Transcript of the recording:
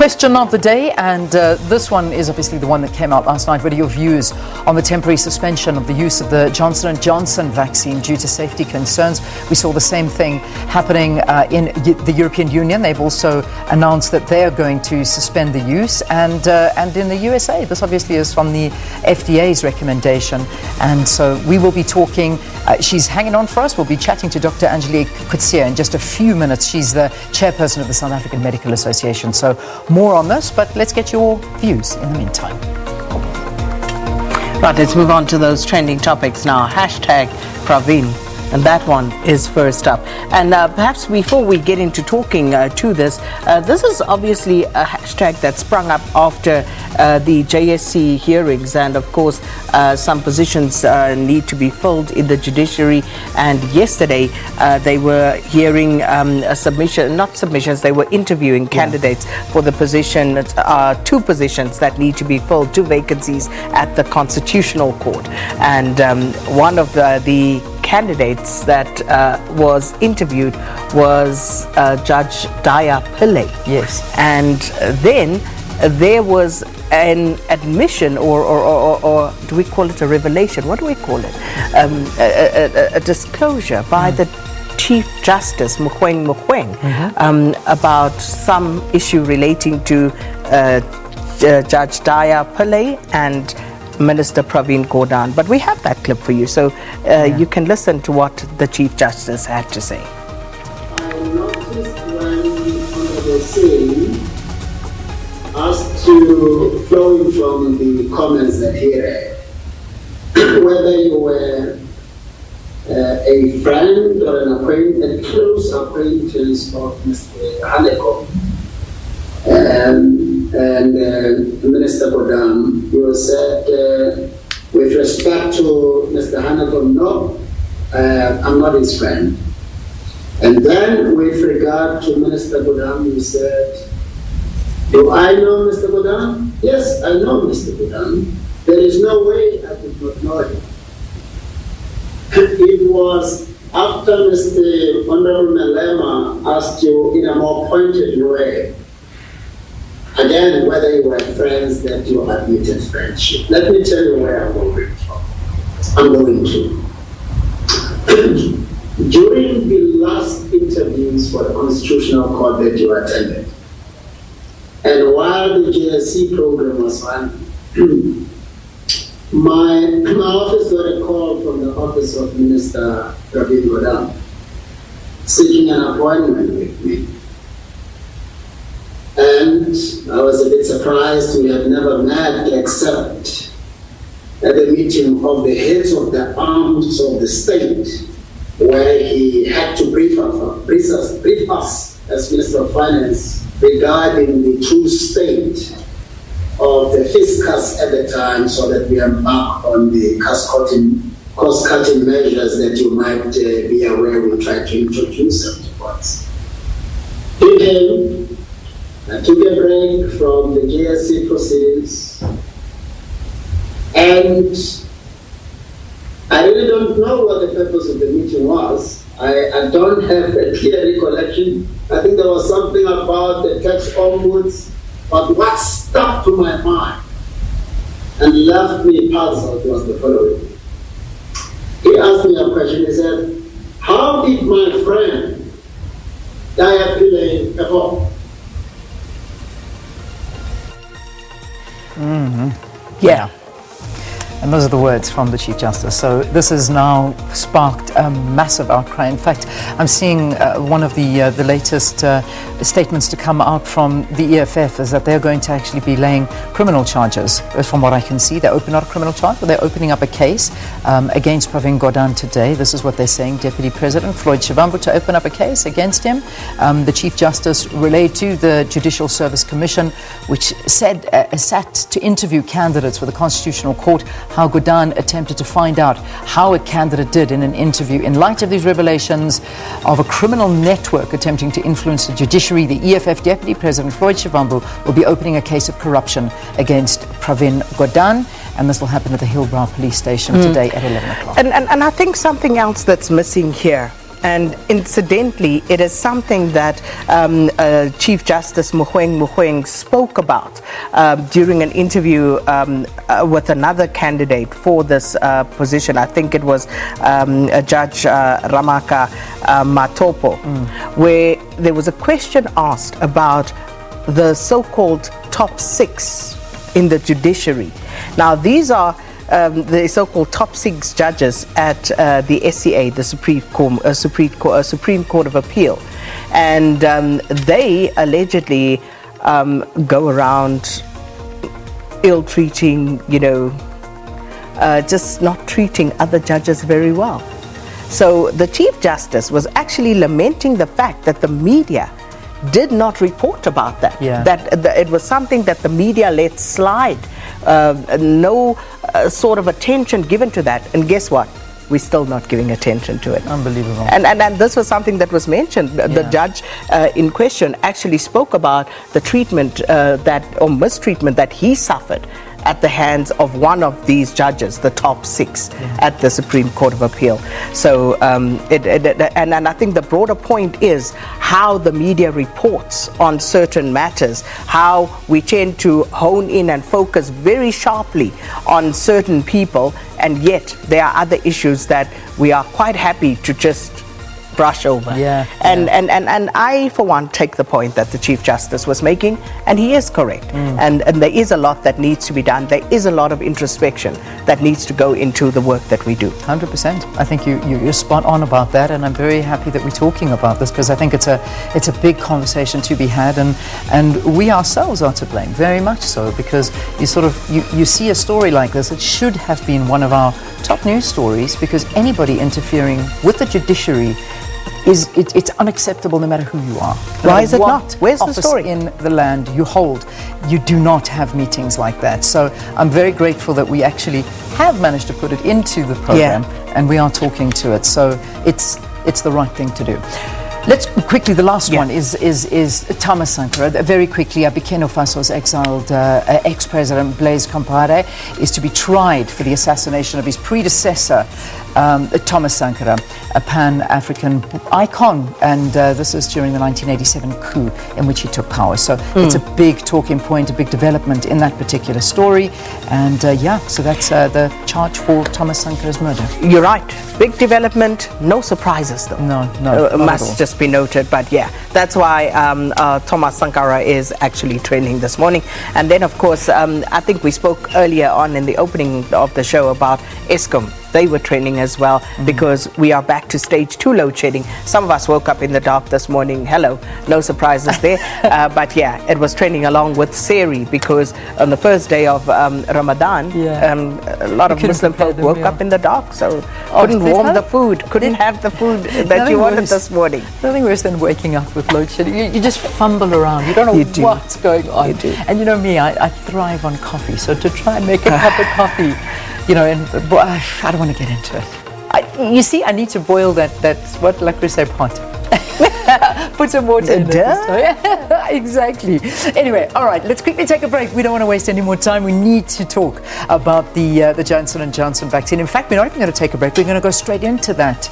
Question of the day, and this one is obviously the one that came out last night. What are your views on the temporary suspension of the use of the Johnson & Johnson vaccine due to safety concerns? We saw the same thing happening in the European Union. They've also announced that they're going to suspend the use, and in the USA, this obviously is from the FDA's recommendation. And so we will be talking, she's hanging on for us. We'll be chatting to Dr. Angelique Coetzee in just a few minutes. She's the chairperson of the South African Medical Association. So more on this, but let's get your views in the meantime. Right, let's move on to those trending topics now. Hashtag Praveen. And that one is first up. And perhaps before we get into talking to this, this is obviously a hashtag that sprung up after the JSC hearings. And of course, some positions need to be filled in the judiciary. And yesterday, they were hearing they were interviewing candidates for the position, two positions that need to be filled, two vacancies at the Constitutional Court. And one of the candidates that was interviewed was Judge Daya Pillay. Yes. And then there was an admission, or do we call it a revelation? What do we call it? A disclosure by the Chief Justice, Mogoeng, about some issue relating to Judge Daya Pillay and Minister Praveen Gordhan. But we have that clip for you, so you can listen to what the Chief Justice had to say. I noticed when Honorable Singh asked to, flowing from the comments that he read, whether you were a friend or an acquaintance, a close acquaintance of Mr. Haneko and Minister Gordhan, you said, with respect to Mr. Haneko, no, I'm not his friend. And then with regard to Minister Gordhan, you said, do I know Mr. Gordhan? Yes, I know Mr. Gordhan. There is no way I did not know him. It was after Mr. Honorable Malema asked you in a more pointed way, again, whether you were friends, that you admitted friendship. Let me tell you where I'm going from. I'm going to. During the last interviews for the Constitutional Court that you attended, and while the JSC program was running, my office got a call from the office of Minister Praveen Gordhan seeking an appointment with me. And I was a bit surprised. We had never met except at the meeting of the heads of the arms of the state, where he had to brief us as Minister of Finance regarding the true state of the fiscus at the time, so that we embark on the cost-cutting measures that you might be aware we tried to introduce them to us. He came. I took a break from the JSC proceedings, and I really don't know what the purpose of the meeting was. I don't have a clear recollection. I think there was something about the tax ombuds, but what stuck to my mind and left me puzzled was the following. He asked me a question. He said, how did my friend Daya Pillay evolve? Yeah. And those are the words from the Chief Justice. So this has now sparked a massive outcry. In fact, I'm seeing one of the latest statements to come out from the EFF is that they're going to actually be laying criminal charges. From what I can see, they open not a criminal charge, but they're opening up a case against Praveen Gordhan today. This is what they're saying. Deputy President Floyd Shivambu to open up a case against him. The Chief Justice relayed to the Judicial Service Commission, which said sat to interview candidates for the Constitutional Court, how Gordhan attempted to find out how a candidate did in an interview. In light of these revelations of a criminal network attempting to influence the judiciary, the EFF Deputy President Floyd Shivambu will be opening a case of corruption against Praveen Gordhan, and this will happen at the Hillbrow Police Station today at 11 o'clock. And I think something else that's missing here And incidentally, it is something that Chief Justice Mogoeng spoke about during an interview with another candidate for this position. I think it was Judge Ramaka Matopo, where there was a question asked about the so-called top 6 in the judiciary. Now, these are the so-called top 6 judges at the SCA, the Supreme Court of Appeal, and they allegedly go around ill-treating, just not treating other judges very well. So the Chief Justice was actually lamenting the fact that the media did not report about that. Yeah. That it was something that the media let slide. No sort of attention given to that. And guess what? We're still not giving attention to it. Unbelievable. And this was something that was mentioned. The judge in question actually spoke about the treatment or mistreatment that he suffered at the hands of one of these judges, the top 6 at the Supreme Court of Appeal. So, and I think the broader point is how the media reports on certain matters, how we tend to hone in and focus very sharply on certain people, and yet there are other issues that we are quite happy to just brush over. And I, for one, take the point that the Chief Justice was making, and he is correct. And there is a lot that needs to be done. There is a lot of introspection that needs to go into the work that we do. 100%. I think you're spot on about that, and I'm very happy that we're talking about this, because I think it's a big conversation to be had, and we ourselves are to blame, very much so, because you see a story like this. It should have been one of our top news stories, because anybody interfering with the judiciary it's unacceptable, no matter who you are. Why is it not? Where's the story? In the land you hold, you do not have meetings like that. So I'm very grateful that we actually have managed to put it into the program, and we are talking to it. So it's the right thing to do. Let's quickly, the last one is Thomas Sankara. Very quickly, Burkina Faso's exiled ex-president Blaise Compaoré is to be tried for the assassination of his predecessor, Thomas Sankara, a Pan-African icon, and this is during the 1987 coup in which he took power. So it's a big talking point, a big development in that particular story, and so that's the charge for Thomas Sankara's murder. You're right. Big development, no surprises though. No, must just be noted, but that's why Thomas Sankara is actually training this morning. And then, of course, I think we spoke earlier on in the opening of the show about Eskom. They were training as well, because we are back to stage 2 load shedding. Some of us woke up in the dark this morning. Hello, no surprises there. But it was training along with Seri, because on the first day of Ramadan, a lot of Muslim folk woke up in the dark, so couldn't warm the food, couldn't have the food that you wanted this morning. Nothing worse than waking up with load shedding. You just fumble around. You don't know what's going on. You do. And you know me, I thrive on coffee. So to try and make a cup of coffee, and I don't want to get into it. You see, I need to boil that what La Crusade pot. Put some water in it. Exactly. Anyway, all right, let's quickly take a break. We don't want to waste any more time. We need to talk about the Johnson & Johnson vaccine. In fact, we're not even going to take a break. We're going to go straight into that.